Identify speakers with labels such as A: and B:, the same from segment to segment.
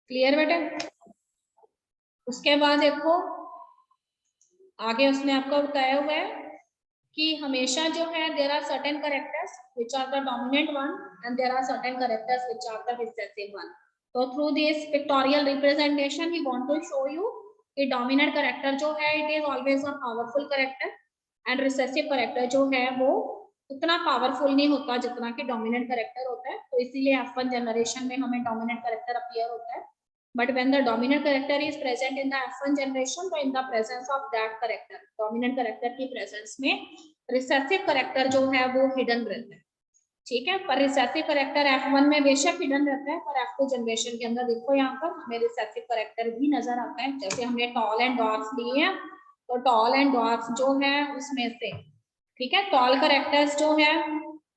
A: Clear बेटा। उसके बाद देखो आगे उसने आपको बताया हुआ है कि हमेशा जो है there are certain characters which are the dominant one and there are certain characters which are the recessive one. तो through this pictorial representation he want to show you कि डोमिनेंट कैरेक्टर जो है it is always a powerful character and recessive character जो है वो उतना powerful नहीं होता जितना कि डोमिनेंट कैरेक्टर होता है। तो इसीलिए F1 जनरेशन में हमें डोमिनेंट कैरेक्टर अपीयर होता है। But when the dominant character is present in the F1 generation, तो in the presence of that character, dominant character की presence में recessive character जो है वो hidden रहता है। ठीक है, पर recessive character F1 में बेशक hidden रहता है, पर F2 generation के अंदर देखो यहाँ पर हमें recessive character भी नजर आता है। जैसे हमने tall and dwarf लिए हैं, तो tall and dwarf जो है उसमें से, ठीक है, tall characters जो है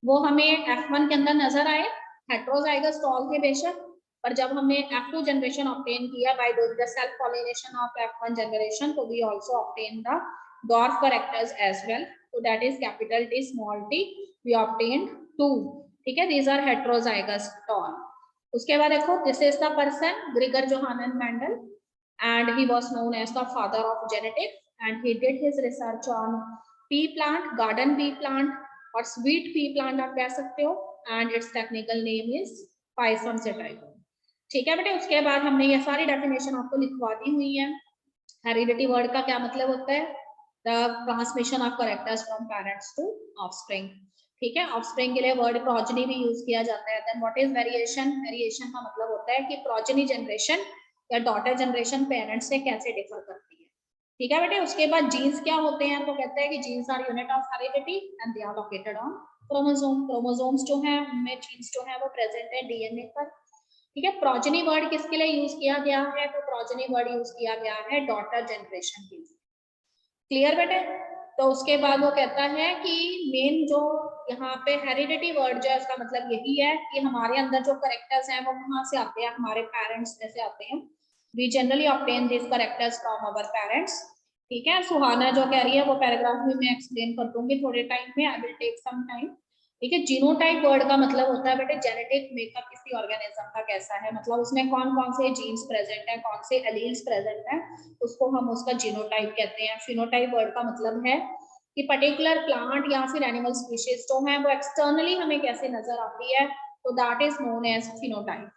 A: वो हमें F1 के अंदर नजर आए, heterozygous tall थे बेशक, पर जब हमने F2 जनरेशन ऑब्टेन किया by doing the self pollination of F1 generation, तो we also obtain the dwarf characters as well. तो that is capital T small t, we obtain 2। ठीक है, दीज आर हेटेरोजाइगस टॉल। उसके बाद देखो this is the person Gregor Johann Mendel and he was known as the father of genetics and he did his research on pea plant, garden pea plant और sweet pea plant आप कह सकते हो, and its technical name is Pisum sativum. ठीक है बेटे। उसके बाद हमने ये सारी डेफिनेशन आपको लिखवा दी हुई है। हेरिडिटी वर्ड का क्या मतलब होता है? The transmission of characters from parents to offspring. ठीक है, ऑफस्प्रिंग के लिए वर्ड प्रोजेनी भी यूज किया जाता है। Then what is variation? Variation का मतलब होता है कि प्रोजेनी जनरेशन या डॉटर जनरेशन पेरेंट्स से कैसे डिफर करती है। ठीक है बेटे। उसके बाद जीन्स क्या होते हैं? तो कहते हैं कि genes are unit of heredity and they are located on chromosome. Chromosomes जो है उनमें जीन्स जो है वो प्रेजेंट है डीएनए पर। ठीक है, प्रोजेनी वर्ड किसके लिए यूज किया गया है? तो प्रोजेनी वर्ड यूज किया गया है डॉटर जनरेशन के लिए। क्लियर बेटे। तो उसके बाद वो कहता है कि मेन जो यहाँ पे हेरिडिटी वर्ड जो है उसका मतलब यही है कि हमारे अंदर जो करेक्टर्स हैं वो कहाँ से आते हैं? हमारे पेरेंट्स में से आते हैं। We generally obtain this characters from our parents. ठीक है, सुहाना जो कह रही है वो पैराग्राफ में मैं एक्सप्लेन कर दूंगी थोड़े टाइम में, I will take some time. ठीक है, जीनोटाइप वर्ड का मतलब होता है बेटे जेनेटिक मेकअप किसी ऑर्गेनिज्म का कैसा है, मतलब उसमें कौन कौन से जीन्स प्रेजेंट है, कौन से एलील्स प्रेजेंट है, उसको हम उसका जीनोटाइप कहते हैं। फिनोटाइप वर्ड का मतलब है कि पर्टिकुलर प्लांट या फिर एनिमल स्पीशीज जो है वो एक्सटर्नली हमें कैसे नजर आती है, तो that is known as phenotype.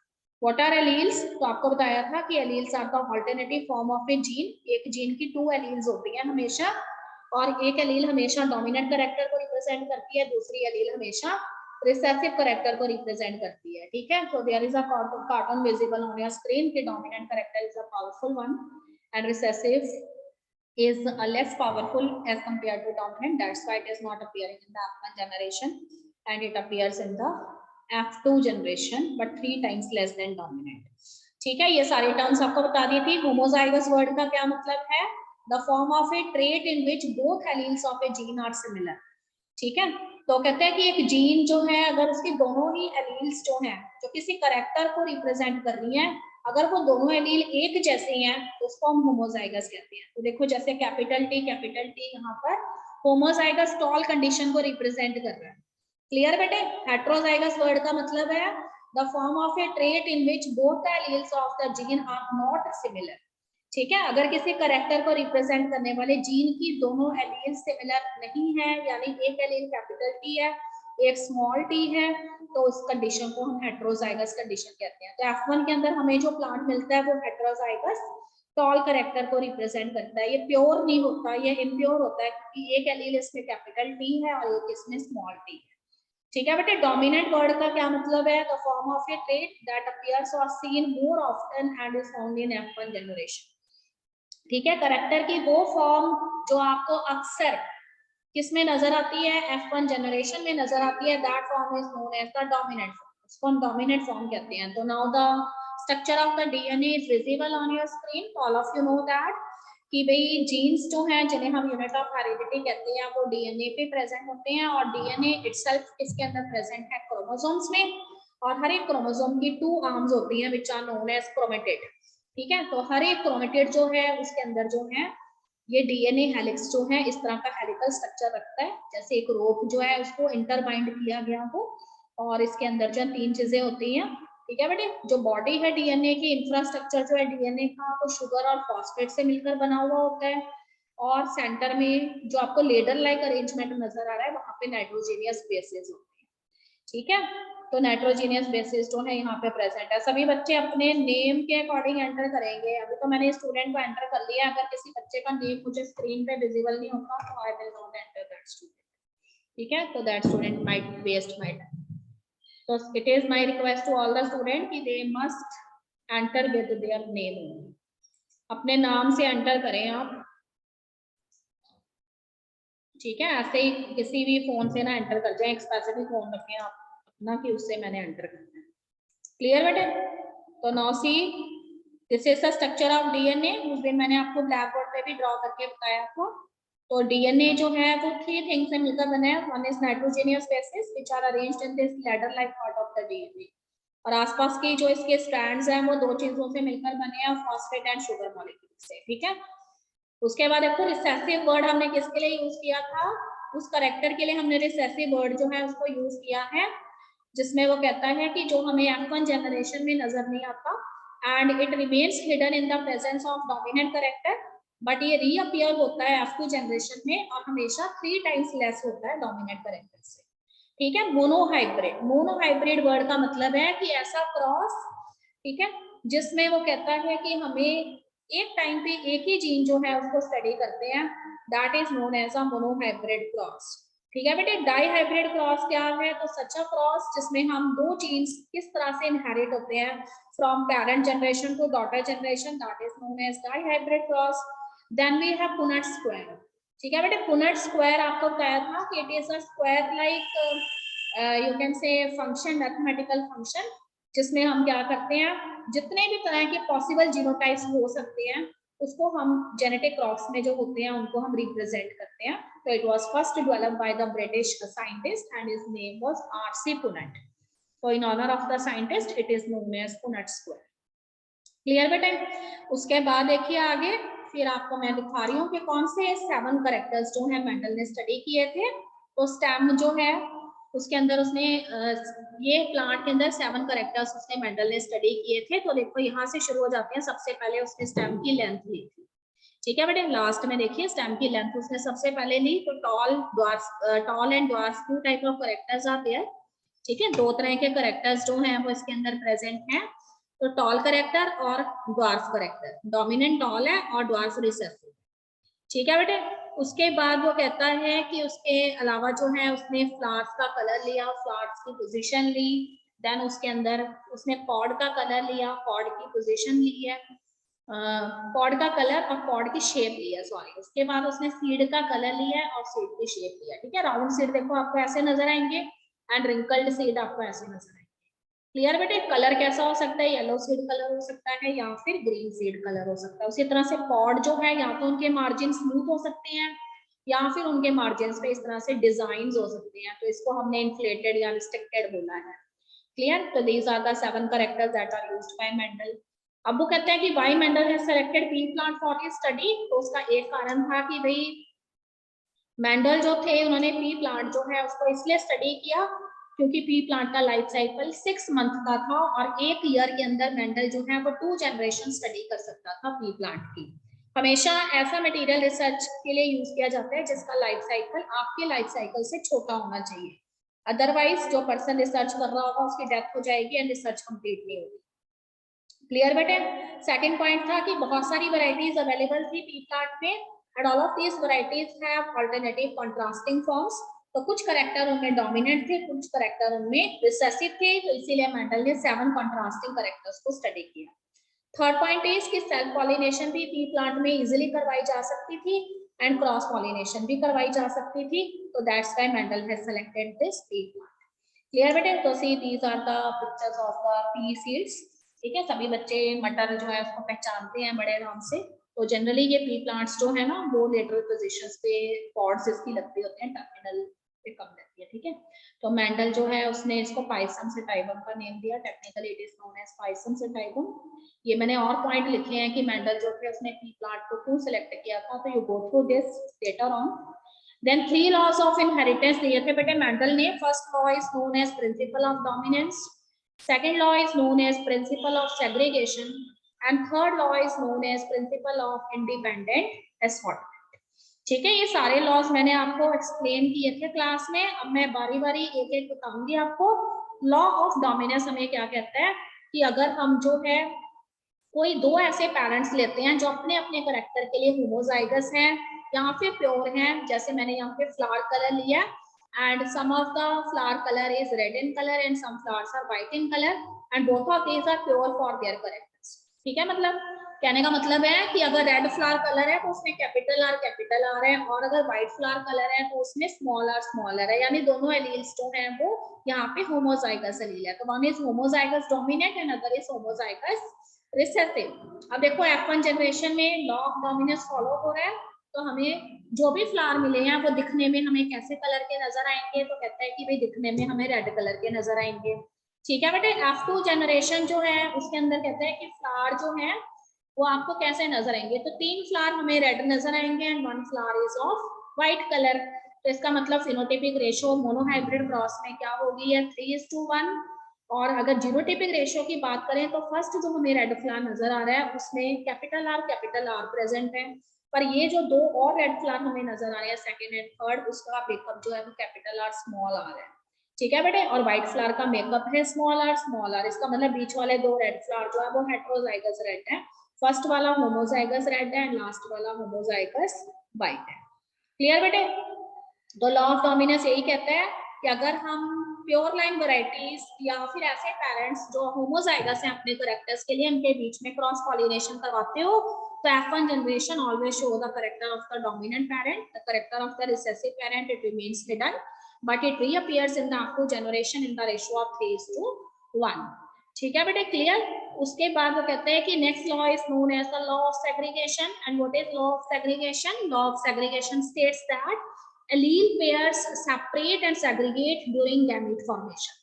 A: What are alleles? तो आपको बताया था कि alleles are the alternative form of a gene. एक जीन की 2 एलील्स होती हैं हमेशा, और एक एलील हमेशा डोमिनेंट कैरेक्टर को रिप्रेजेंट करती है, दूसरी एलील हमेशा रिसेसिव कैरेक्टर को रिप्रेजेंट करती है। ठीक है, so there is a cartoon visible on your screen कि dominant character is a powerful one and recessive is less powerful as compared to dominant. That's why it is not appearing in the F1 generation and it appears in the F2 generation but 3 times less than dominant. ठीक है, ये सारी terms आपको बता दी थी। Homozygous word का क्या मतलब है? The form of a trait in which both alleles of a gene are similar. ठीक है, तो कहते हैं कि एक जीन जो है अगर उसके दोनों ही एलील्स जो हैं जो किसी कैरेक्टर को रिप्रेजेंट कर रही हैं, अगर वो दोनों एलील एक जैसे हैं तो उसको हम होमोजाइगस कहते हैं। तो देखो जैसे कैपिटल टी यहाँ पर होमोजाइगस टॉल कंडीशन को रिप्रेजेंट कर रहा है। क्लियर बेटे। हेटेरोजाइगस वर्ड का मतलब है the form of a trait in which both the alleles of the gene are not similar. ठीक है, अगर किसी कैरेक्टर को रिप्रेजेंट करने वाले जीन की दोनों एलील सिमिलर नहीं है, यानी एक एलील कैपिटल टी है एक स्मॉल टी है, तो उस कंडीशन को हम हेटेरोजाइगस कंडीशन कहते हैं। तो F1 के अंदर हमें जो प्लांट मिलता है वो हेटेरोजाइगस टॉल कैरेक्टर को रिप्रेजेंट करता है। ये प्योर नहीं होता, ये इम्प्योर होता है क्योंकि एक एलील इसमें कैपिटल टी है और एक इसमें स्मॉल टी है। ठीक है बेटे। डोमिनेंट वर्ड का क्या मतलब है? The form of a trait that appears or seen more often and is found in F1 generation. ठीक है, करेक्टर की वो फॉर्म जो आपको अक्सर किसमें नजर आती है? F1 जनरेशन में नजर आती है। That form is known as the dominant form, उसको हम डोमिनेंट फॉर्म कहते हैं। तो now the structure of the DNA is visible on your screen. All of you know that कि भाई जीन्स जो हैं जिन्हें हम यूनिट ऑफ हेरिडिटी कहते हैं वो डीएनए पे प्रेजेंट होते हैं, और डीएनए इटसेल्फ इसके अंदर प्रेजेंट है क्रोमोसोम्स में, और हर एक क्रोमोसोम की 2 आर्म्स होती हैं which are known as chromatid. ठीक है, तो हर एक क्रोमेटिड जो है उसके अंदर जो है ये डीएनए हेलिक्स जो है इस तरह का हेलिकल स्ट्रक्चर रखता है, जैसे एक रोप जो है उसको इंटरबाइंड किया गया हो, और इसके अंदर जो 3 चीजें होती हैं, ठीक है बेटे, जो बॉडी है डीएनए की, इंफ्रास्ट्रक्चर जो है डीएनए का, वो शुगर और फॉस्फेट से मिलकर बना हुआ होता है, और सेंटर में जो आपको लेडर लाइक अरेंजमेंट नजर आ रहा है, वहां पे नाइट्रोजीनियस बेसेस होते हैं। ठीक है, तो नाइट्रोजीनियस बेसिस जो है यहाँ पे प्रेजेंट है। सभी बच्चे अपने नेम के अकॉर्डिंग एंटर करेंगे। अभी तो मैंने स्टूडेंट को एंटर कर लिया, अगर किसी बच्चे का नेम मुझे स्क्रीन पे विजिबल नहीं होगा तो I will not enter that student. ठीक है, तो that student might waste my time. तो it is my request to all the student कि they must enter with their name, अपने नाम से एंटर करें आप। ठीक है, ऐसे ही किसी भी फोन से ना एंटर कर जाए, एक स्पेसिफिक फोन रखें आप अपना कि उससे मैंने एंटर करना है। क्लियर बेटे? तो now see this is the structure of DNA. उस दिन मैंने आपको ब्लैक बोर्ड पे भी ड्रॉ करके बताया था। तो डीएनए जो है वो 3 थिंग्स से मिलकर बना है। One is nitrogenous bases which are arranged in this ladder like part of the DNA, और आसपास की जो इसके स्ट्रैंड्स हैं वो 2 चीजों से मिलकर बने हैं, फॉस्फेट एंड शुगर मॉलिक्यूल से। ठीक है, उसके बाद देखो रिसेसिव वर्ड हमने किसके लिए यूज किया था, उस करेक्टर के लिए हमने रिसेसिव वर्ड जो है उसको यूज किया है, जिसमें वो कहता है कि जो हमें F1 जनरेशन में नजर नहीं आता, and it remains hidden in the presence of dominant character, but ये रीअपियर होता है F2 जनरेशन में और हमेशा 3 टाइम्स लेस होता है डोमिनेंट करेक्टर से। ठीक है, मोनोहाइब्रिड। मोनोहाइब्रिड वर्ड का मतलब है कि ऐसा क्रॉस, ठीक है, जिसमें वो कहता है कि हमें एक टाइम पे एक ही जीन जो है उसको स्टडी करते हैं, that is known as a monohybrid cross. ठीक है बेटे, डाईहाइब्रिड क्रॉस क्या है, तो सच अ क्रॉस जिसमें हम 2 जीन्स किस तरह से इनहेरिट होते हैं from parent generation to daughter generation, that is known as dihybrid cross. Then we have Punnett square. ठीक है बेटे, पुनेट स्क्वायर आपको बताया था कि it is a square like you can say function, mathematical function, जिसमें हम क्या करते हैं, जितने भी तरह के पॉसिबल जीनोटाइप्स हो सकते हैं उसको हम जेनेटिक क्रॉस में जो होते हैं उनको हम रिप्रेजेंट करते हैं। तो it was first developed by the British scientist and his name was R C Punnett. तो in honour of the scientist it is known as Punnett square. Clear बेटे? उसके बाद देखिए आगे, फिर आपको मैं दिखा रही हूँ कि कौन से 7 कैरेक्टर्स जो है मेंडल ने स्टडी किए थे। तो स्टेम जो है उसके अंदर उसने ये प्लांट के अंदर 7 कैरेक्टर्स उसने मेंडल ने स्टडी किए थे। तो देखो यहाँ से शुरू हो जाते हैं। सबसे पहले उसने स्टेम की लेंथ ली थी। ठीक है बेटे, लास्ट में देखिए स्टेम की लेंथ उसने सबसे पहले ली। तो tall and dwarf 2 type of characters आते हैं। ठीक है, 2 तरह के कैरेक्टर्स जो हैं वो इसके अंदर प्रेजेंट हैं। तो टॉल कैरेक्टर और ड्वार्फ कैरेक्टर, डोमिनेंट टॉल है और ड्वार्फ रिसेसिव। ठीक है बेटे, उसके बाद वो कहता है कि उसके अलावा जो है उसने फ्लावर्स का कलर लिया, फ्लावर्स की पोजीशन ली, देन उसके अंदर उसने पॉड का कलर लिया, पॉड की पोजीशन ली है, पॉड का कलर और पॉड की शेप ली है, सॉरी। उसके बाद उसने सीड का कलर लिया है और सीड की शेप लिया। ठीक है, राउंड सीड देखो आपको ऐसे नजर आएंगे एंड रिंकल्ड सीड आपको ऐसे नजर आएंगे। क्लियर बेटे? कलर कैसा हो सकता है, येलो सीड कलर हो सकता है या फिर ग्रीन सीड कलर हो सकता है। उसी तरह से पॉड जो है या तो उनके मार्जिन स्मूथ हो सकते हैं या फिर उनके मार्जिन पे इस तरह से डिजाइन हो सकते हैं। तो इसको हमने इन्फ्लेटेड या रिस्ट्रिक्टेड बोला है। क्लियर? तो these are the 7 characters that are used by Mendel. अब वो कहते हैं कि why Mendel has selected pea plant for his study. तो उसका एक कारण था कि भाई मेंडल जो थे उन्होंने पी प्लांट जो है उसको इसलिए स्टडी किया क्योंकि पी प्लांट का लाइफ साइकिल 6 मंथ का था और 1 ईयर के अंदर मेंडल जो है वो 2 जनरेशन स्टडी कर सकता था पी प्लांट की। हमेशा ऐसा मटेरियल रिसर्च के लिए यूज किया जाता है जिसका लाइफ साइकिल आपके लाइफ साइकिल से छोटा होना चाहिए, अदरवाइज जो पर्सन रिसर्च कर रहा होगा उसकी डेथ हो जाएगी एंड रिसर्च कंप्लीट नहीं होगी। क्लियर बेटे? सेकंड पॉइंट था कि बहुत सारी वैरायटीज अवेलेबल थी पी प्लांट में and all of these varieties have alternative contrasting forms. तो कुछ करेक्टर उनमें डोमिनेंट थे, कुछ करेक्टर उनमें रिसेसिव थे, तो इसीलिए मेंडल ने 7 कंट्रास्टिंग करेक्टर्स को स्टडी किया। थर्ड पॉइंट इज कि सेल्फ पॉलिनेशन भी पी प्लांट में इजीली करवाई जा सकती थी एंड क्रॉस पॉलिनेशन भी करवाई जा सकती थी। तो that's why Mendel has selected this pea plant. Clear बेटे? तो see these are the pictures of the pea seeds. ठीक है, सभी बच्चे मटर जो है उसको पहचानते हैं बड़े आराम से। तो जनरली ये पी प्लांट्स जो है ना वो लेटरल पोजीशंस पे पॉड्स इसकी लगती होते हैं, टर्मिनल पे कम लगती है। ठीक है, तो मेंडल जो है उसने इसको पाइसम सेटाइवम का नेम दिया। Technically it is known as pisum sativum. ये मैंने और पॉइंट लिखे हैं कि मेंडल जो थे उसने पी प्लांट को क्यों सिलेक्ट किया था, तो you go through this later on. Then 3 laws of inheritance दिए थे बेटे मेंडल ने। First law is known as principle of dominance. Second law is known as principle of segregation and third law is known as principle of independent assortment. ठीक है, ये सारे laws मैंने आपको एक्सप्लेन किए थे क्लास में। अब मैं बारी बारी एक एक बताऊंगी आपको। लॉ ऑफ डोमिनेंस हमें क्या कहता है कि अगर हम जो है कोई दो ऐसे पेरेंट्स लेते हैं जो अपने अपने करेक्टर के लिए होमोजाइगस हैं या फिर प्योर हैं, जैसे मैंने यहाँ पे फ्लावर कलर लिया and some of the flower color is red in color and some flowers are white in color and both of these are pure for their characters. ठीक है, मतलब कहने का मतलब है कि अगर रेड फ्लावर कलर है तो उसमें कैपिटल आर है और अगर व्हाइट फ्लावर कलर है तो उसमें स्मॉल आर है, यानी दोनों एलील्स जो हैं वो यहाँ पे होमोजाइगस एलील है। तो one is homozygous dominant and other is homozygous recessive. अब देखो F1 जनरेशन में लॉ ऑफ डोमिनेंस फॉलो हो रहा है, तो हमें जो भी फ्लावर मिले हैं वो दिखने में हमें कैसे कलर के नजर आएंगे, तो कहता है कि भाई दिखने में हमें रेड कलर के नजर आएंगे। ठीक है बेटे, F2 जनरेशन जो है उसके अंदर कहता है कि फ्लावर जो है वो आपको कैसे नजर आएंगे, तो 3 फ्लावर हमें रेड नजर आएंगे and 1 flower is of white colour. तो इसका मतलब फिनोटिपिक रेशियो मोनोहाइब्रिड क्रॉस में क्या होगी है 3:1। और अगर जीनोटिपिक रेशियो की बात करें तो फर्स्ट जो हमें रेड फ्लावर नजर आ रहा है उसमें कैपिटल आर प्रेजेंट है, पर ये जो दो और रेड फ्लावर हमें नजर आ रहे हैं सेकंड एंड थर्ड, उसका मेकअप जो है वो कैपिटल आर स्मॉल आर है। ठीक है बेटे, और व्हाइट फ्लावर का मेकअप है स्मॉल आर। इसका मतलब बीच वाले दो रेड फ्लावर जो है वो हेटेरोजाइगस रेड है, फर्स्ट वाला होमोजाइगस रेड है एंड लास्ट वाला होमोजाइगस व्हाइट है। क्लियर बेटे? तो लॉ ऑफ डोमिनेंस यही कहता है कि अगर हम प्योर लाइन वैरायटीज या फिर ऐसे पेरेंट्स जो होमोजाइगस हैं अपने कैरेक्टर्स के लिए, इनके बीच में क्रॉस पॉलिनेशन करवाते हो, तो F1 generation always show the character of the dominant parent, the character of the recessive parent it remains hidden, but it reappears in the F2 generation in the ratio of 3:1. ठीक है बेटे, clear? उसके बाद वो कहते हैं कि next law is known as the law of segregation. And what is law of segregation? Law of segregation states that allele pairs separate and segregate during gamete formation।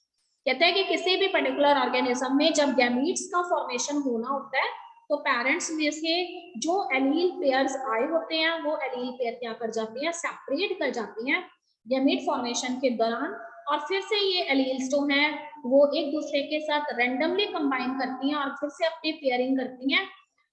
A: कहता है कि किसी भी पर्टिकुलर ऑर्गेनिज्म में जब गैमीट्स का formation होना होता है तो पेरेंट्स में से जो एलील पेयर्स आए होते हैं वो एलील पेयर क्या कर जाती हैं, सेपरेट कर जाती हैं गैमीट फॉर्मेशन के दौरान, और फिर से ये एलील्स जो हैं वो एक दूसरे के साथ रैंडमली कंबाइन करती हैं और फिर से अपनी पेयरिंग करती हैं।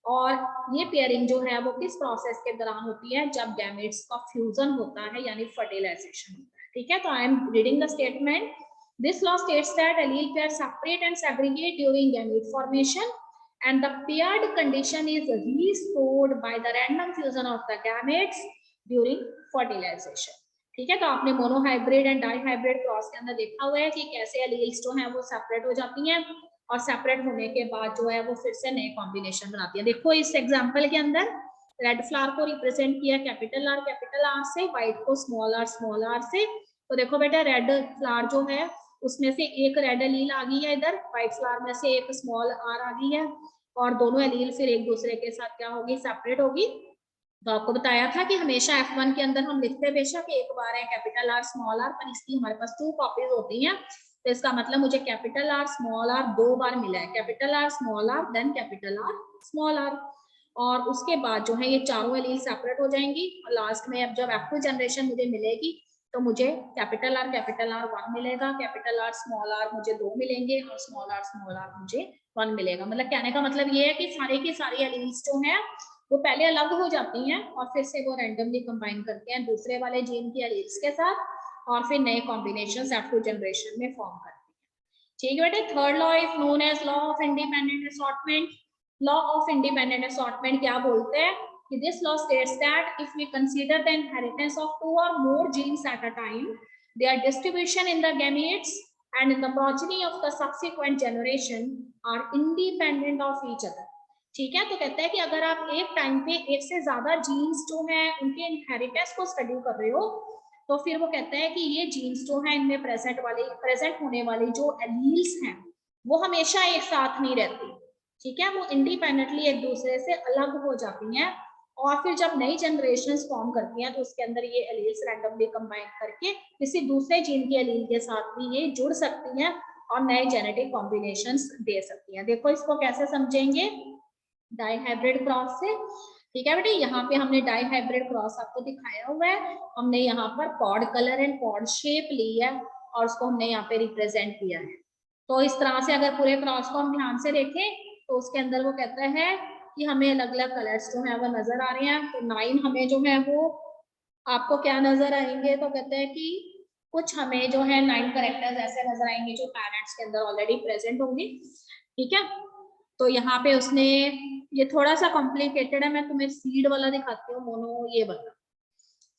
A: और ये पेयरिंग जो है वो किस प्रोसेस के दौरान होती है, जब गैमेट्स का फ्यूजन होता है यानी फर्टिलाइजेशन होता है। ठीक है, तो I am reading the statement. This law states that allele pair separate and segregate during gamete formation and the paired condition is restored by the random fusion of the gametes during fertilization। ठीक है, तो आपने monohybrid and dihybrid cross के अंदर देखा हुआ है कि कैसे एलील्स जो हैं वो सेपरेट हो जाती हैं और सेपरेट होने के बाद जो है वो फिर से नए कॉम्बिनेशन बनाती है। देखो इस एग्जांपल के अंदर रेड फ्लावर को रिप्रेजेंट किया कैपिटल आर से, व्हाइट को स्मॉल आर से। तो देखो बेटा रेड फ्लावर जो है उसमें से एक रेड एलील आ गई है इधर, व्हाइट फ्लावर में से एक स्मॉल आर आ गई है, और दोनों एलील फिर एक दूसरे के साथ क्या होगी, सेपरेट होगी। तो आपको बताया था कि हमेशा F1 के अंदर हम लिखते बेशक एक बार है कैपिटल आर स्मॉल आर, पर इसकी हमारे पास 2 कॉपीज होती हैं, तो इसका मतलब मुझे कैपिटल आर स्मॉल आर 2 बार मिला है, capital R small r then capital R small r. और उसके बाद जो है ये चारों एलील सेपरेट हो जाएंगी और लास्ट में अब जब F2 जनरेशन मुझे मिलेगी तो मुझे कैपिटल आर 1 मिलेगा, कैपिटल आर स्मॉल आर मुझे 2 मिलेंगे और स्मॉल आर मुझे 1 मिलेगा। मतलब कहने का मतलब ये है कि सारे की सारी एलील्स जो हैं वो पहले अलग हो जाती हैं और फिर से वो रैंडमली कंबाइन करते हैं दूसरे वाले जीन की एलील्स के साथ और फिर नए कॉम्बिनेशंस F2 जनरेशन में फॉर्म करते हैं। ठीक है बेटे, third law is known as law of independent assortment. Law of independent assortment क्या बोलते हैं कि this law states that if we consider the inheritance of 2 or more genes at a time, their distribution in the gametes and in the progeny of the subsequent generation are independent of each other। ठीक है, तो कहता है कि अगर आप एक time पे एक से ज्यादा जीन्स जो है उनके इनहेरिटेंस को स्टडी कर रहे हो तो फिर वो कहता है कि ये जीन्स जो है इनमें प्रेजेंट होने वाली जो एलील्स हैं वो हमेशा एक साथ नहीं रहती। ठीक है, वो इंडिपेंडेंटली एक दूसरे से अलग हो जाती हैं और फिर जब नई जनरेशंस फॉर्म करती हैं तो उसके अंदर ये एलील्स रैंडमली कंबाइन करके किसी दूसरे जीन की एलील के साथ भी ये जुड़ सकती हैं और नए जेनेटिक कॉम्बिनेशंस दे सकती हैं। देखो इसको कैसे समझेंगे, डाईहाइब्रिड क्रॉस से। ठीक है बेटे, यहाँ पे हमने डाईहाइब्रिड क्रॉस आपको दिखाया हुआ है, हमने यहाँ पर pod colour and pod shape ली है और उसको हमने यहाँ पे रिप्रेजेंट किया है। तो इस तरह से अगर पूरे क्रॉस को हम ध्यान से देखें तो उसके अंदर वो कहता है कि हमें अलग अलग कलर्स जो है वो नजर आ रहे हैं। तो 9 हमें जो है वो आपको क्या नजर आएंगे, तो कहते हैं कि कुछ हमें जो है 9 करेक्टर्स ऐसे नजर आएंगे जो पैरेंट्स के अंदर ऑलरेडी प्रेजेंट होंगे। ठीक है, तो यहाँ पे उसने ये थोड़ा सा कॉम्प्लिकेटेड है, मैं तुम्हें सीड वाला दिखाती हूँ, मोनो ये वाला।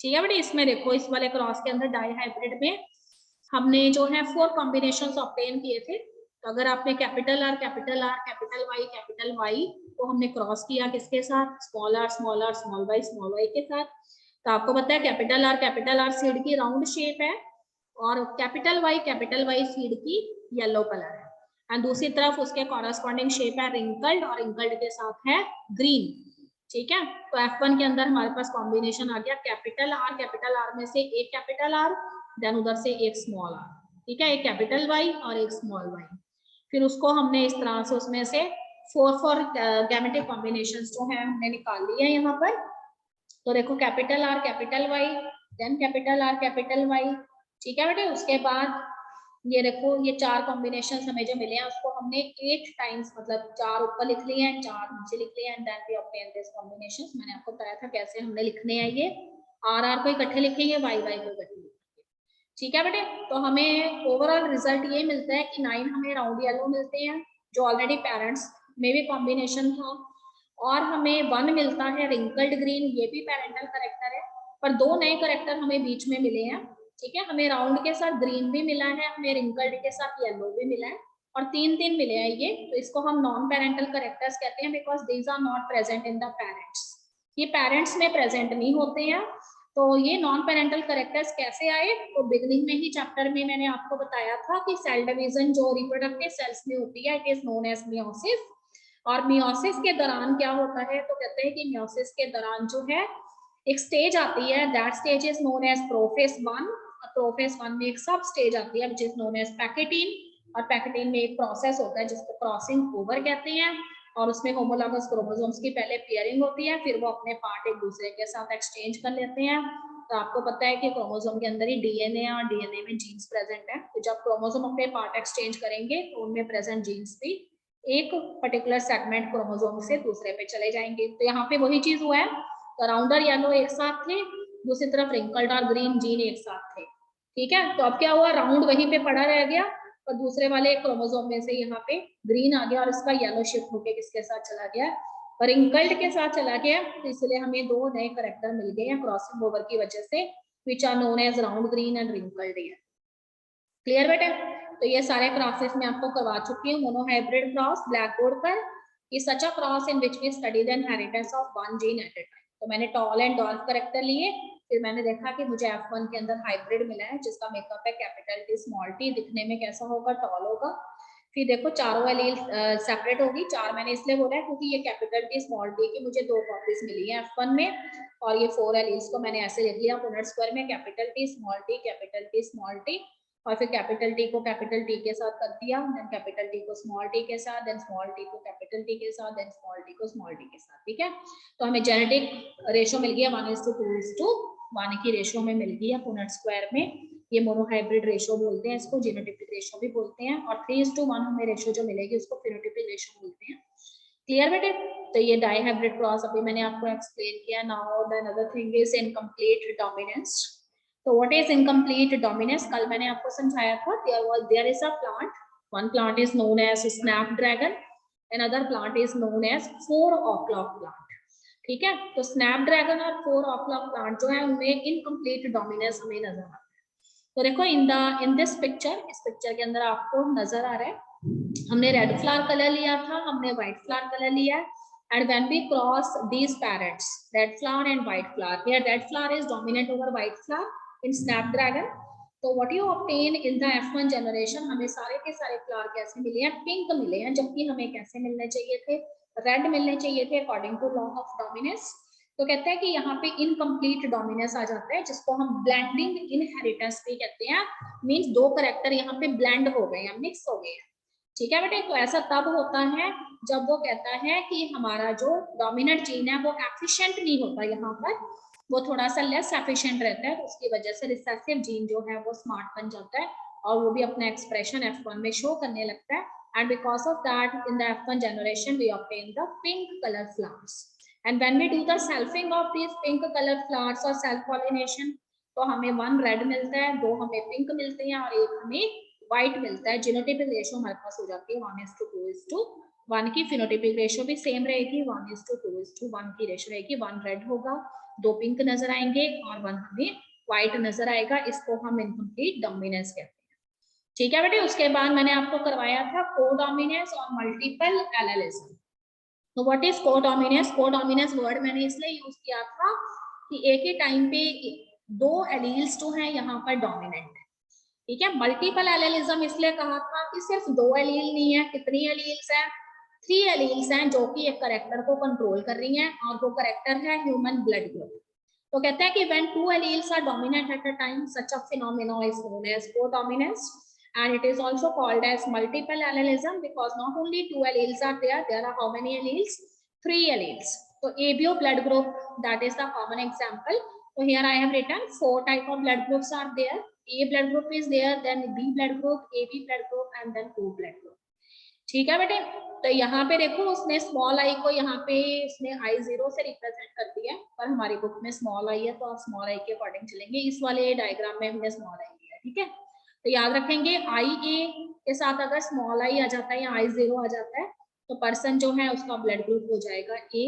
A: ठीक है बेटे, इसमें देखो इस वाले क्रॉस के अंदर डाई हाइब्रिड में हमने जो है 4 कॉम्बिनेशन ऑब्टेन किए थे। तो अगर आपने capital R capital R capital Y को हमने क्रॉस किया किसके साथ, स्मॉल आर स्मॉल वाई के साथ। तो आपको पता है कैपिटल आर सीड की राउंड शेप है और कैपिटल वाई सीड की येलो कलर है। एंड दूसरी तरफ उसके कॉरस्पॉन्डिंग शेप है रिंकल्ड, और रिंकल्ड के साथ है ग्रीन। ठीक है, तो F1 के अंदर हमारे पास कॉम्बिनेशन आ गया कैपिटल आर में से एक कैपिटल आर, देन उधर से एक स्मॉल आर। ठीक है, एक कैपिटल वाई और एक स्मॉल वाई। फिर उसको हमने इस तरह से उसमें से 4 गैमेटिक कॉम्बिनेशन जो है हमने निकाल लिया यहाँ पर। तो देखो capital R capital Y, then capital R capital Y. ठीक है बेटे, उसके बाद ये देखो ये 4 कॉम्बिनेशन हमें जो मिले हैं उसको हमने 8 टाइम्स, मतलब 4 ऊपर लिख लिए हैं 4 नीचे लिख लिए हैं, and then we obtain this combinations. मैंने आपको बताया था कैसे हमने लिखने हैं, ये आर को इकट्ठे लिखेंगे, वाई को इकट्ठे लिखेंगे। ठीक है बेटे, तो हमें ओवरऑल रिजल्ट ये मिलता है कि 9 हमें राउंड येलो मिलते हैं जो ऑलरेडी पेरेंट्स में भी कॉम्बिनेशन था, और हमें 1 मिलता है रिंकल्ड ग्रीन, ये भी पेरेंटल करेक्टर है, पर 2 नए करेक्टर हमें बीच में मिले हैं। ठीक है, हमें राउंड के साथ ग्रीन भी मिला है, हमें रिंकल्ड के साथ येलो भी मिला है, और 3 मिले हैं ये। तो इसको हम नॉन पेरेंटल करेक्टर्स कहते हैं because these are not present in the parents, ये पेरेंट्स में प्रेजेंट नहीं होते हैं। तो ये नॉन पेरेंटल करेक्टर्स कैसे आए, तो बिगनिंग में ही चैप्टर में मैंने आपको बताया था कि सेल डिवीजन जो रिप्रोडक्टिव सेल्स में होती है it is known as meiosis. और मियोसिस के दौरान क्या होता है, तो कहते हैं कि मियोसिस के दौरान जो है एक स्टेज आती है, that stage is known as prophase 1। Prophase 1 में एक सब स्टेज आती है which is known as pachytene, और पैकेटीन में एक प्रोसेस होता है जिसको क्रॉसिंग ओवर कहते हैं, और उसमें होमोलॉगस क्रोमोसोम्स की पहले पेयरिंग होती है, फिर वो अपने पार्ट एक दूसरे के साथ एक्सचेंज कर लेते हैं। तो आपको पता है कि क्रोमोसोम के अंदर ही डीएनए और डीएनए में जीन्स प्रेजेंट है, तो जब क्रोमोसोम अपने पार्ट एक्सचेंज करेंगे तो उनमें प्रेजेंट जीन्स भी एक पर्टिकुलर सेगमेंट क्रोमोसोम से दूसरे पे चले जाएंगे। तो यहाँ पे वही चीज हुआ है, तो राउंडर येलो एक साथ थे, दूसरी तरफ रिंकल्ड और ग्रीन जीन एक साथ थे। ठीक है, तो अब क्या हुआ, राउंड वहीं पे पड़ा रह गया और दूसरे वाले क्रोमोसोम में से यहाँ पे ग्रीन आ गया और इसका येलो शिफ्ट होके किसके साथ चला गया, और रिंकल्ड के साथ चला गया। तो इसलिए हमें 2 नए करेक्टर मिल गए हैं क्रॉसिंग ओवर की वजह से, which are known as round green and wrinkled. Clear बेटे, तो ये सारे क्रॉसेस मैं आपको करवा चुकी हूँ। मोनोहाइब्रिड क्रॉस ब्लैक बोर्ड पर, ये such a cross in which we study the inheritance of 1 gene at a time. तो मैंने टॉल एंड डॉल्फ करेक्टर लिए, फिर मैंने देखा कि मुझे F1 के अंदर हाइब्रिड मिला है जिसका मेकअप है कैपिटल T स्मॉल t, दिखने में कैसा होगा, टॉल होगा। फिर देखो चारों एलील सेपरेट होगी, 4 मैंने इसलिए बोला है क्योंकि ये कैपिटल T स्मॉल t की मुझे 2 कॉपीज मिली है F1 में, और ये 4 एलील्स को मैंने ऐसे लिख लिया पुनेट स्क्वायर में, capital T small t capital T small t, और फिर कैपिटल T को कैपिटल T के साथ कर दिया, देन कैपिटल T को स्मॉल t के साथ, देन स्मॉल t को कैपिटल T के साथ, देन स्मॉल t को स्मॉल t के साथ। ठीक है, तो हमें जेनेटिक रेशो मिल गया 1:2:1 की रेशो में मिल गई है पुनेट स्क्वायर में। ये मोनोहाइब्रिड रेशो बोलते हैं इसको, जीनोटाइपिक रेशो भी बोलते हैं, और 3:1 हमें रेशो जो मिलेगी उसको फेनोटाइपिक रेशो बोलते हैं। क्लियर बेटे, तो ये डाइहाइब्रिड क्रॉस अभी मैंने आपको एक्सप्लेन किया। Now the another thing is incomplete dominance. तो व्हाट इज इनकम्प्लीट डोमिनेंस, कल मैंने आपको समझाया था, there is a plant, one plant is known as snapdragon, another plant is known as 4 o'clock plant। ठीक है, तो स्नैपड्रैगन और 4 o'clock plant जो है उनमें इनकम्प्लीट डोमिनेंस हमें नजर आता है। तो देखो इन दिस पिक्चर, इस पिक्चर के अंदर आपको नजर आ रहा है, हमने रेड फ्लावर कलर लिया था, हमने व्हाइट फ्लावर कलर लिया है, and when we cross these parents, red flower and white flower, here red flower is dominant over white flower in snapdragon। तो what you obtain in the F1 generation, हमें सारे के सारे flower कैसे मिले हैं, पिंक मिले हैं, जबकि हमें कैसे मिलने चाहिए थे, रेड मिलने चाहिए थे according to law of dominance. तो कहते हैं कि यहाँ पे इनकम्प्लीट डोमिनेंस आ जाता है, जिसको हम ब्लेंडिंग इनहेरिटेंस भी कहते हैं, मींस 2 करेक्टर यहाँ पे ब्लेंड हो गए हैं, मिक्स हो गए हैं। ठीक है बेटे, तो ऐसा तब होता है जब वो कहता है कि हमारा जो डोमिनेंट जीन है वो एफिशिएंट नहीं होता, यहाँ पर वो थोड़ा सा लेस एफिशिएंट रहता है, तो उसकी वजह से रिसेसिव जीन जो है वो स्मार्ट बन जाता है और वो भी अपना एक्सप्रेशन F1 में शो करने लगता है, and because of that in the F1 generation we obtain the pink color flowers, and when we do the selfing of these pink color flowers or self pollination, तो हमें 1 red मिलता है, 2 हमें pink मिलते हैं और 1 हमें व्हाइट मिलता है। जीनोटाइपिक रेशियो हमारे पास हो जाती है 1:2:1 की। फिनोटाइपिक रेशियो भी सेम रहेगी, 1:2:1 की रेशियो रहेगी। 1 रेड होगा, 2 पिंक नजर आएंगे और 1 हमें व्हाइट नजर आएगा। इसको हम इनकम्प्लीट डोमिनेंस कहते हैं। ठीक है बेटे, उसके बाद मैंने आपको करवाया था कोडोमिनेंस और मल्टीपल एलेलिज्म। तो what is codominance? Codominance word मैंने इसलिए यूज किया था कि एक ही टाइम पे 2 एलील्स जो हैं यहाँ पर डोमिनेंट है। ठीक है, मल्टीपल एलेलिज्म इसलिए कहा था कि सिर्फ 2 एलील नहीं है। कितनी एलील्स हैं? 3 एलील्स हैं जो कि एक कैरेक्टर को कंट्रोल कर रही हैं, और वो कैरेक्टर है ह्यूमन ब्लड ग्रुप। तो कहते हैं कि when 2 alleles are dominant at a time, such a phenomenon is known as codominance, and it is also called as multiple allelism because not only 2 alleles are there, there are how many alleles? 3 alleles. So ABO blood group, that is the common example. So here I have written 4 type of blood groups are there. A blood group is there, then B blood group, AB blood group, and then O blood group. ठीक है बेटे, तो यहाँ पे देखो उसने small I को यहाँ पे उसने I0 से रिप्रेजेंट कर दिया है, पर हमारी बुक में स्मॉल आई है तो आप स्मॉल आई के अकॉर्डिंग चलेंगे। इस वाले डायग्राम में हमने स्मॉल आई लिया है। ठीक है, तो याद रखेंगे IA के साथ अगर स्मॉल आई आ जाता है या I0 आ जाता है तो पर्सन जो है उसका ब्लड ग्रुप हो जाएगा A।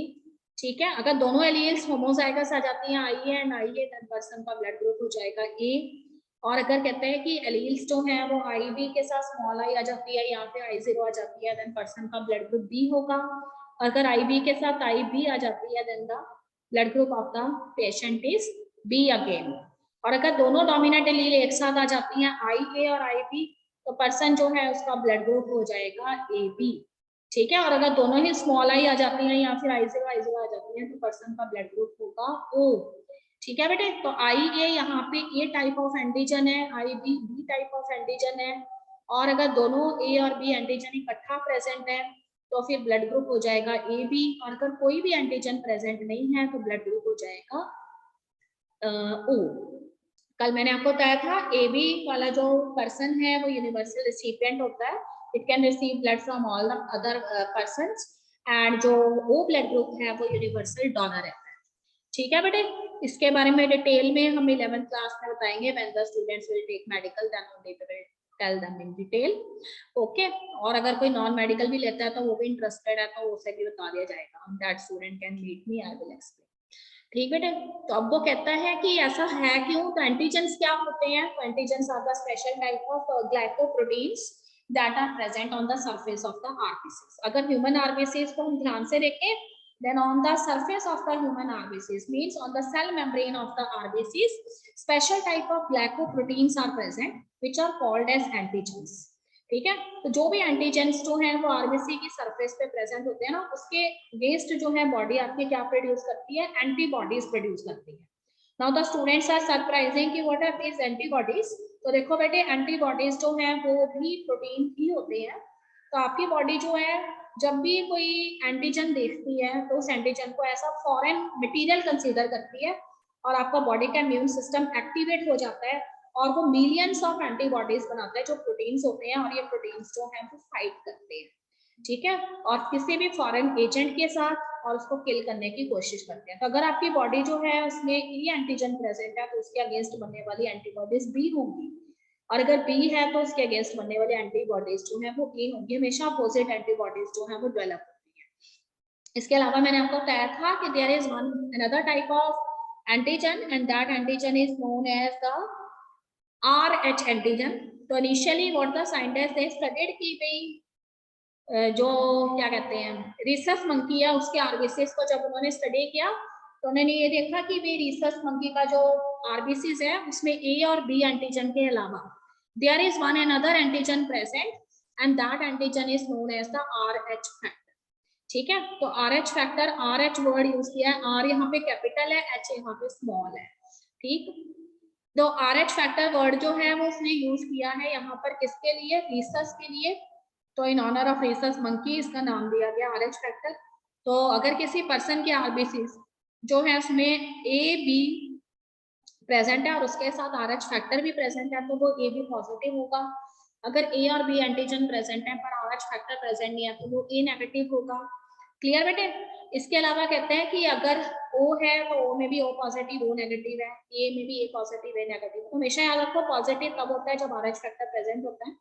A: ठीक है, अगर दोनों एलील्स होमोजाइगस आ जाती हैं IA एंड IA, देन पर्सन का ब्लड ग्रुप हो जाएगा A। और अगर कहते हैं कि एलील्स जो हैं वो IB के साथ स्मॉल आई आ जाती है या फिर I0 आ जाती है, देन पर्सन का ब्लड ग्रुप B होगा। अगर IB के साथ IB आ जाती है, then the blood group of the patient is B again. और अगर दोनों डोमिनेंट एलील एक साथ आ जाती हैं IA और IB, तो पर्सन जो है उसका ब्लड ग्रुप हो जाएगा AB। ठीक है, और अगर दोनों ही स्मॉल आई आ जाती हैं या फिर I0 आ जाती हैं तो पर्सन का ब्लड ग्रुप होगा O। ठीक है बेटे, तो IA यहाँ पे A टाइप ऑफ एंटीजन है, IB B type of antigen है, और अगर दोनों A और B एंटीजन इकट्ठा प्रेजेंट है तो फिर ब्लड ग्रुप हो जाएगा AB, और अगर कोई भी एंटीजन प्रेजेंट नहीं है तो ब्लड ग्रुप हो जाएगा O। कल मैंने आपको बताया था AB वाला जो पर्सन है वो यूनिवर्सल रिसिपिएंट होता है, it can receive blood from all the other persons, and जो O ब्लड ग्रुप है वो यूनिवर्सल डोनर है। ठीक है बेटे, इसके बारे में डिटेल में हम 11th क्लास में बताएंगे when the students will take medical, then only we will tell them in detail. Okay, और अगर कोई नॉन मेडिकल भी लेता है तो वो भी इंटरेस्टेड है तो उसे भी बता दिया जाएगा, that student can meet me, I will explain. ठीक बेटे, तो अब वो कहता है कि ऐसा है क्यों। तो एंटीजेंस क्या होते हैं? तो antigens are the special type of glycoproteins that are present on the surface of the RBCs. अगर ह्यूमन आरबीसीज को हम ध्यान से देखें, then on the surface of the human RBCs, means on the cell membrane of the RBCs, special type of glycoproteins are present which are called as antigens। ठीक है, तो जो भी एंटीजेंस जो है वो आरबीसी की सरफेस पे प्रेजेंट होते हैं ना, उसके वेस्ट जो है बॉडी आपकी क्या प्रोड्यूस करती है? एंटीबॉडीज प्रोड्यूस करती है। Now the students are surprising कि व्हाट आर दीज एंटीबॉडीज। तो देखो बेटे, एंटीबॉडीज जो है वो भी प्रोटीन ही होते हैं। तो आपकी बॉडी जो है जब भी कोई एंटीजन देखती है तो उस एंटीजन को ऐसा फॉरेन मटेरियल कंसीडर करती है, और आपका बॉडी का इम्यून सिस्टम एक्टिवेट हो जाता है और वो मिलियंस ऑफ एंटीबॉडीज बनाता है जो प्रोटीन्स होते हैं, और ये प्रोटीन्स जो है वो फाइट करते हैं। ठीक है, और किसी भी फॉरेन एजेंट के साथ और उसको किल करने की कोशिश करते हैं। तो अगर आपकी बॉडी जो है उसमें ये एंटीजन प्रेजेंट है तो उसके अगेंस्ट बनने वाली एंटीबॉडीज भी होंगी, और अगर बी है तो उसके अगेंस्ट बनने वाली एंटीबॉडीज जो है वो ए होंगी। हमेशा अपोजिट एंटीबॉडीज जो है वो डेवलप होती है। इसके अलावा मैंने आपको बताया था कि there is one another type of antigen and that antigen is known as the RH antigen. तो initially what the scientist they studied की भाई जो क्या कहते हैं रिसस मंकी है उसके आरबीसीज को जब उन्होंने स्टडी किया तो उन्होंने ये देखा कि भाई रिसस मंकी का जो आरबीसीज है उसमें ए और बी एंटीजन के अलावा there is one another antigen present and that antigen is known as the RH factor। ठीक है, तो RH factor, RH word use किया है, R यहाँ पे कैपिटल है, H यहाँ पे स्मॉल है। ठीक, तो RH फैक्टर वर्ड जो है वो उसने यूज किया है यहाँ पर किसके लिए? रिसस के लिए। तो in honour of rhesus monkey इसका नाम दिया गया RH फैक्टर। तो अगर किसी पर्सन के आरबीसी जो है उसमें A B प्रेजेंट है और उसके साथ RH फैक्टर भी प्रेजेंट है तो वो A भी पॉजिटिव होगा। अगर A और B एंटीजन प्रेजेंट है पर RH फैक्टर प्रेजेंट नहीं है तो वो A नेगेटिव होगा। क्लियर बेटे? इसके अलावा कहते हैं कि अगर O है तो O में भी O पॉजिटिव O नेगेटिव है, A में भी A पॉजिटिव A नेगेटिव। तो हमेशा याद रखो पॉजिटिव तब होता है जब RH फैक्टर प्रेजेंट होता है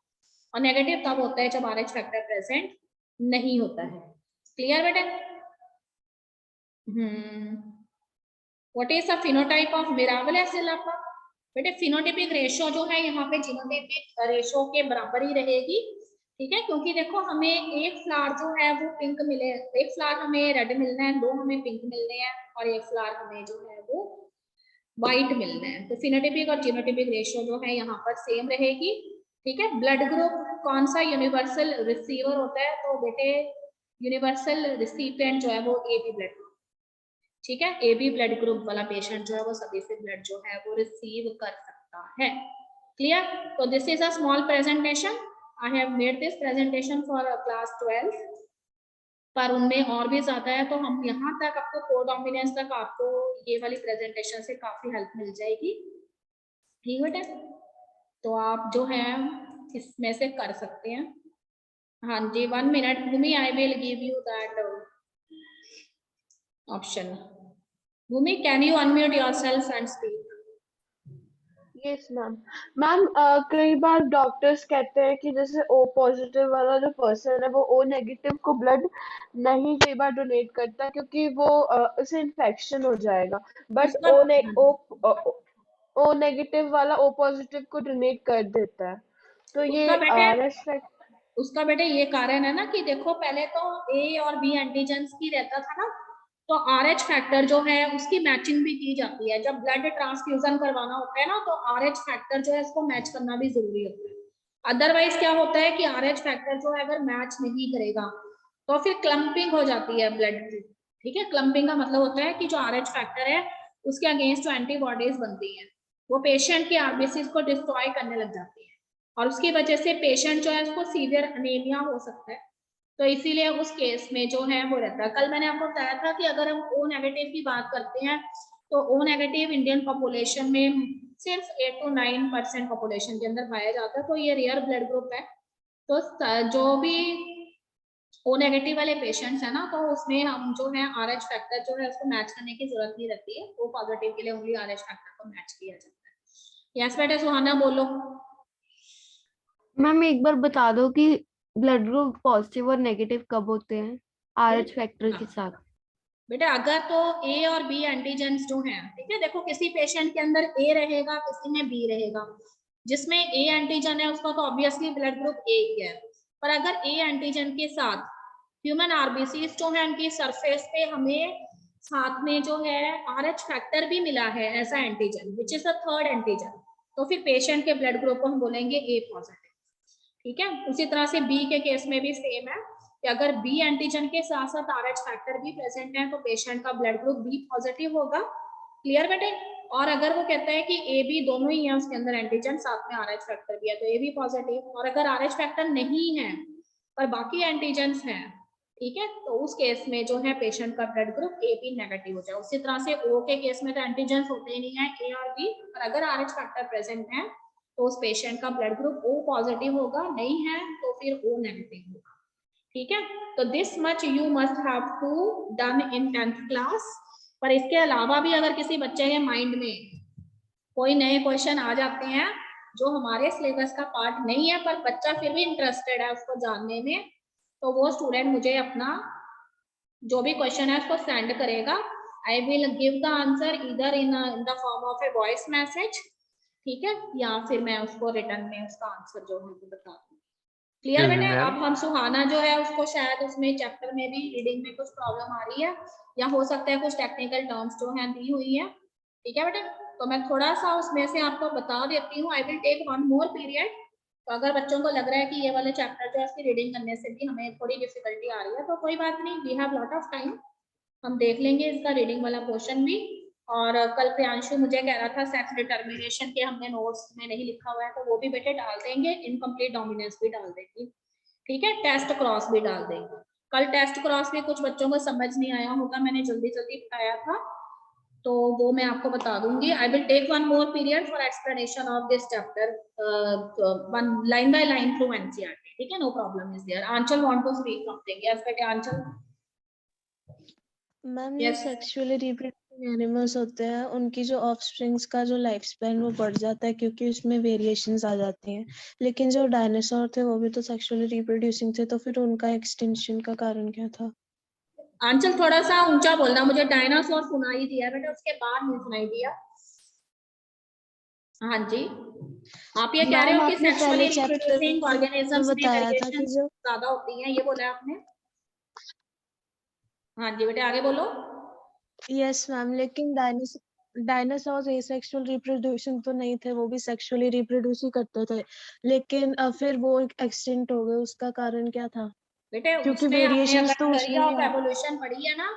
A: और नेगेटिव तब होता है जब RH फैक्टर प्रेजेंट नहीं होता है। क्लियर बेटे? What is the phenotype of Mirabilis jalapa? बेटे फिनोटाइपिक रेशियो जो है यहाँ पे जीनोटाइपिक रेशियो के बराबर ही रहेगी, ठीक है, क्योंकि देखो हमें एक फ्लावर जो है वो पिंक मिले, एक फ्लावर हमें रेड मिलना है, दो हमें पिंक मिलने हैं और एक फ्लावर हमें जो है वो व्हाइट मिलना है। तो फिनोटाइपिक और जीनोटाइपिक रेशियो जो है यहाँ पर सेम रहेगी, ठीक है। ब्लड ग्रुप कौन सा यूनिवर्सल रिसीवर होता है? तो बेटे यूनिवर्सल रिसिपिएंट जो है वो AB ब्लड, ठीक है, AB ब्लड ग्रुप वाला पेशेंट जो है वो सभी से ब्लड जो है वो रिसीव कर सकता है। क्लियर? तो this is a small presentation, I have made this presentation for class 12, पर उनमें और भी ज्यादा है तो हम यहाँ तक आपको कोडोमिनेंस तक आपको ये वाली प्रेजेंटेशन से काफी हेल्प मिल जाएगी, ठीक बेटा? तो आप जो है इसमें से कर सकते हैं। हाँ जी, 1 minute Bhumi, I will give you that option. Bhumi, can you unmute yourself and speak?
B: Yes ma'am. Ma'am कई बार डॉक्टर्स कहते हैं कि जैसे ओ पॉजिटिव वाला जो पर्सन है वो ओ नेगेटिव को ब्लड नहीं कई बार डोनेट करता क्योंकि वो उसे इन्फेक्शन हो जाएगा, बट
A: उसका
B: ओ नेगेटिव वाला ओ पॉजिटिव को डोनेट कर देता है, तो ये
A: उसका बेटे
B: रेस्पेक्ट।
A: उसका बेटे ये कारण है ना कि देखो पहले तो A और B एंटीजेंस की रहता था ना, तो RH फैक्टर जो है उसकी मैचिंग भी की जाती है। जब ब्लड ट्रांसफ्यूजन करवाना होता है ना तो RH फैक्टर जो है इसको मैच करना भी जरूरी होता है। अदरवाइज क्या होता है कि RH फैक्टर जो है अगर मैच नहीं करेगा तो फिर क्लम्पिंग हो जाती है ब्लड की, ठीक है। क्लम्पिंग का मतलब होता है कि जो RH फैक्टर है उसके अगेंस्ट जो एंटीबॉडीज बनती है वो पेशेंट की RBCs को डिस्ट्रॉय करने लग जाती है और उसकी वजह से पेशेंट जो है उसको सीवियर अनीमिया हो सकता है। तो इसीलिए उस केस में जो है वो रहता है। कल मैंने आपको बताया था कि अगर हम O नेगेटिव की बात करते हैं तो O नेगेटिव इंडियन पॉपुलेशन में सिर्फ 8 to 9% पॉपुलेशन के अंदर पाया जाता है, तो ये रेयर ब्लड ग्रुप है। तो जो भी O नेगेटिव वाले पेशेंट्स है ना तो उसमें हम जो है RH फैक्टर जो है उसको मैच करने की जरूरत नहीं रहती है। O पॉजिटिव के लिए ओनली RH फैक्टर को मैच किया जाता है। यस बेटा सुहाना बोलो।
C: मैम एक बार बता दो कि ब्लड ग्रुप पॉजिटिव और नेगेटिव कब होते हैं RH फैक्टर के साथ?
A: बेटा अगर तो A और B एंटीजेंस जो हैं, ठीक है, देखो किसी पेशेंट के अंदर A रहेगा किसी में B रहेगा, जिसमें A एंटीजन है उसका तो ऑब्वियसली ब्लड ग्रुप A ही है। पर अगर A एंटीजन के साथ ह्यूमन RBCs जो है उनकी सरफेस पे हमें साथ में जो है RH फैक्टर भी मिला है ऐसा antigen which is a third antigen, तो फिर पेशेंट के ब्लड ग्रुप को हम बोलेंगे A पॉजिटिव, ठीक है। उसी तरह से B के केस में भी सेम है कि अगर B एंटीजन के साथ साथ RH फैक्टर भी प्रेजेंट है तो पेशेंट का ब्लड ग्रुप B पॉजिटिव होगा। क्लियर बेटे? और अगर वो कहता है कि AB दोनों ही है उसके अंदर एंटीजन साथ में RH फैक्टर भी है तो AB पॉजिटिव, और अगर RH फैक्टर नहीं है पर बाकी एंटीजेंस हैं, ठीक है, तो उस केस में जो है पेशेंट का ब्लड ग्रुप AB नेगेटिव हो जाए। उसी तरह से O के केस में तो एंटीजेंस होते ही नहीं है A और B, पर अगर RH फैक्टर प्रेजेंट है तो उस पेशेंट का ब्लड ग्रुप O पॉजिटिव होगा, नहीं है तो फिर O नेगेटिव होगा, ठीक है। तो this much you must have to done in 10th class. पर इसके अलावा भी अगर किसी बच्चे के माइंड में कोई नए क्वेश्चन आ जाते हैं जो हमारे सिलेबस का पार्ट नहीं है पर बच्चा फिर भी इंटरेस्टेड है उसको जानने में, तो वो स्टूडेंट मुझे अपना जो भी क्वेश्चन है उसको सेंड करेगा। I will give the answer इधर in the form of a voice message, ठीक है, या फिर मैं उसको रिटर्न में उसका आंसर जो है वो बता दूँ। क्लियर बेटे? अब हम सुहाना जो है उसको शायद उसमें चैप्टर में भी रीडिंग में कुछ प्रॉब्लम आ रही है या हो सकता है कुछ टेक्निकल टर्म्स जो है दी हुई है, ठीक है बेटे। तो मैं थोड़ा सा उसमें से आपको बता देती हूँ। I will take 1 more period. तो अगर बच्चों को लग रहा है कि ये वाले चैप्टर जो है उसकी रीडिंग करने से भी हमें थोड़ी डिफिकल्टी आ रही है तो कोई बात नहीं, we have lot of time, हम देख लेंगे इसका रीडिंग वाला पोर्शन भी। और कल प्रियांशु मुझे कह रहा था सेक्स डिटर्मिनेशन के हमने नोट्स में नहीं लिखा हुआ है तो वो भी बेटे डाल देंगे, इनकम्प्लीट डोमिनेंस भी डाल देंगे, ठीक है, टेस्ट क्रॉस भी डाल देंगे। कल टेस्ट क्रॉस में कुछ बच्चों को समझ नहीं आया होगा, मैंने जल्दी जल्दी बताया था तो वो मैं आपको बता दूंगी. I will take one more period for explanation of this chapter, one line by line through NCERT. ठीक है, no problem is there. Aanchal want to speak something. Yes बेटे आंचल.
D: मैम जो
A: Yes.
D: सेक्सुअली रिप्रोड्यूसिंग एनिमल्स होते हैं उनकी जो offsprings का जो लाइफ स्पैन वो बढ़ जाता है क्योंकि उसमें वेरिएशंस आ जाती हैं. लेकिन जो डायनासोर थे वो भी तो सेक्सुअली रिप्रोड्यूसिंग थे, तो फिर उनका एक्सटिंक्शन का कारण क्या था?
A: आंचल थोड़ा सा ऊंचा बोलना. मुझे डायनासोर सुनाई दिया बेटा, उसके बाद नहीं सुनाई दिया. हाँ जी, आप ये कह रहे
D: मैम
A: हो कि
D: आपने
A: सेक्सुअली
D: पहले चैप्टर
A: रिप्रोड्यूसिंग
D: में
A: ऑर्गेनिजम्स में
D: बताया था कि
A: वेरिएशंस
D: जो
A: ज्यादा होती हैं, ये बोला है आपने. हाँ जी बेटे आगे बोलो.
D: यस मैम, लेकिन डायनासोर एसेक्सुअल रिप्रोड्यूसिंग तो नहीं थे, वो भी सेक्सुअली रिप्रोड्यूस ही करते थे. लेकिन फिर वो एक्सटिंक्ट हो गए, उसका कारण क्या था?
A: बेटे
D: क्योंकि
A: उसमें आपने
D: वेरिएशंस
A: अगर
D: तो
A: थ्योरी
D: उसमें भी
A: ऑफ
D: आ.
A: एवोल्यूशन पढ़ी है ना,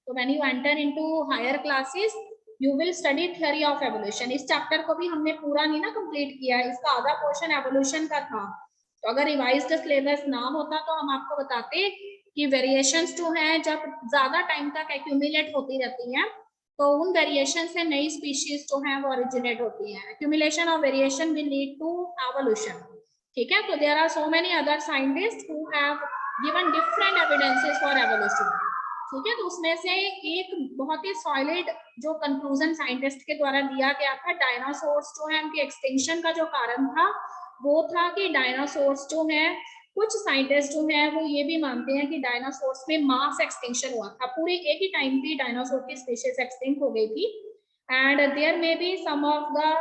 A: तो when you enter into higher classes you will study theory of evolution. इस चैप्टर को भी हमने पूरा नहीं ना कंप्लीट किया है, इसका आधा पोर्शन एवोल्यूशन का था. तो अगर रिवाइज्ड सिलेबस ना होता तो हम आपको बताते कि वेरिएशंस जो है जब ज्यादा टाइम तक एक्यूमुलेट होती रहती हैं तो उन वेरिएशन से नई स्पीशीज जो है वो ओरिजिनेट होती हैं. Accumulation of variation will lead to evolution. ठीक है, तो there are so many other scientist who have given different evidences for evolution. ठीक है, तो उसमें से एक बहुत ही सॉलिड जो कंक्लूजन साइंटिस्ट के द्वारा दिया गया था, डायनासोर्स जो है उनके एक्सटिंक्शन का जो कारण था वो था कि डायनासोर्स जो है, कुछ साइंटिस्ट जो है वो ये भी मानते हैं कि डायनासोर्स में मास एक्सटिंक्शन हुआ था. पूरे एक ही टाइम पे डायनासोर की स्पीशीज एक्सटिंक्ट हो गई थी and there may be some of the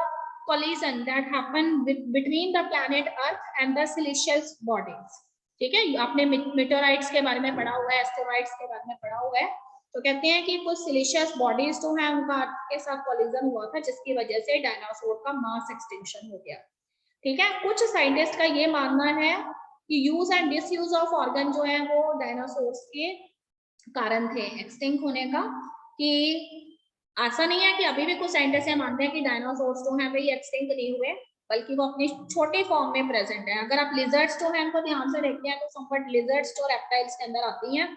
A: collision that happened between the planet Earth and the celestial bodies. ठीक है, आपने मीटोराइट्स के बारे में पढ़ा हुआ है, एस्टेरॉइड्स के बारे में पढ़ा हुआ है. तो कहते हैं कि कुछ सिलिशियस बॉडीज जो है उनका अर्थ के साथ कोलिजन हुआ था जिसकी वजह से डायनासोर का मास एक्सटिंक्शन हो गया. ठीक है, कुछ साइंटिस्ट का ये मानना है कि use and disuse of organ जो है वो डायनासोर्स के कारण थे एक्सटिंक्ट होने का. कि ऐसा नहीं है कि अभी भी कुछ साइंटिस्ट ये मानते हैं कि डायनासोर्स जो हैं वही एक्सटिंक्ट नहीं हुए, बल्कि वो अपनी छोटे फॉर्म में प्रेजेंट है. अगर आप लिजर्ड्स जो हैं उनको ध्यान से देखते हैं तो समवट लिजर्ड्स जो रेप्टाइल्स के अंदर आती हैं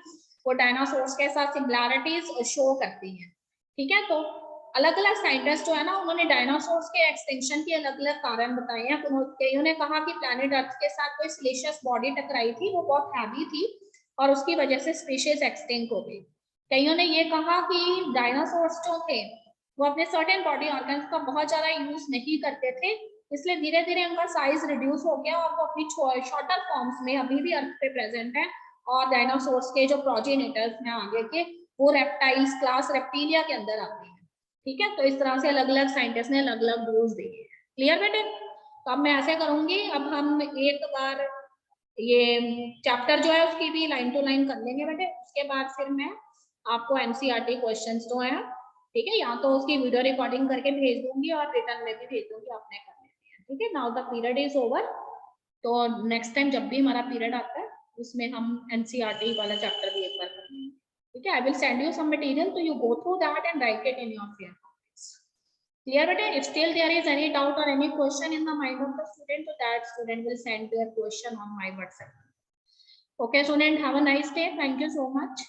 A: वो डायनासोर्स के साथ सिमिलैरिटीज शो करती हैं. ठीक है, तो अलग अलग साइंटिस्ट जो है ना उन्होंने डायनासोर्स के एक्सटिंक्शन के अलग अलग कारण बताए हैं. कईयों ने कहा कि प्लैनेट अर्थ के साथ कोई सिलिशियस बॉडी टकराई थी, वो बहुत हैवी थी और उसकी वजह से स्पीशीज एक्सटिंक्ट हो गई. कईयों ने ये कहा कि डायनासोर्स जो थे वो अपने सर्टेन बॉडी ऑर्गन्स का बहुत ज्यादा यूज नहीं करते थे, इसलिए धीरे धीरे उनका साइज रिड्यूस हो गया और वो अपनी शॉर्टर फॉर्म्स में अभी भी अर्थ पे प्रेजेंट है. और डायनासोर्स के जो प्रोजेनिटर्स हैं आगे के वो रेप्टाइल्स क्लास रेप्टिलिया के अंदर आते हैं. ठीक है, तो इस तरह से अलग अलग साइंटिस्ट ने अलग अलग व्यूज दिए. क्लियर बेटे? तो अब मैं ऐसे करूंगी, अब हम एक बार ये चैप्टर जो है उसकी भी लाइन टू लाइन कर लेंगे बेटे. उसके बाद फिर मैं आपको एनसीईआरटी क्वेश्चंस जो हैं, ठीक है, या तो उसकी वीडियो रिकॉर्डिंग करके भेज दूंगी और रिटर्न में भी भेज दूंगी, आपने कर लेनी है. ठीक है, now the period is over. तो नेक्स्ट टाइम जब भी हमारा पीरियड आता है उसमें हम एनसीईआरटी वाला चैप्टर भी एक बार कर लेंगे. ठीक है, I will send you some material तो you go through that and write it in your fair copies. Clear beta? If still there is any doubt or any question in the mind of the student, so that student will send their question on my WhatsApp. Okay, student, have a nice day. Thank you so much.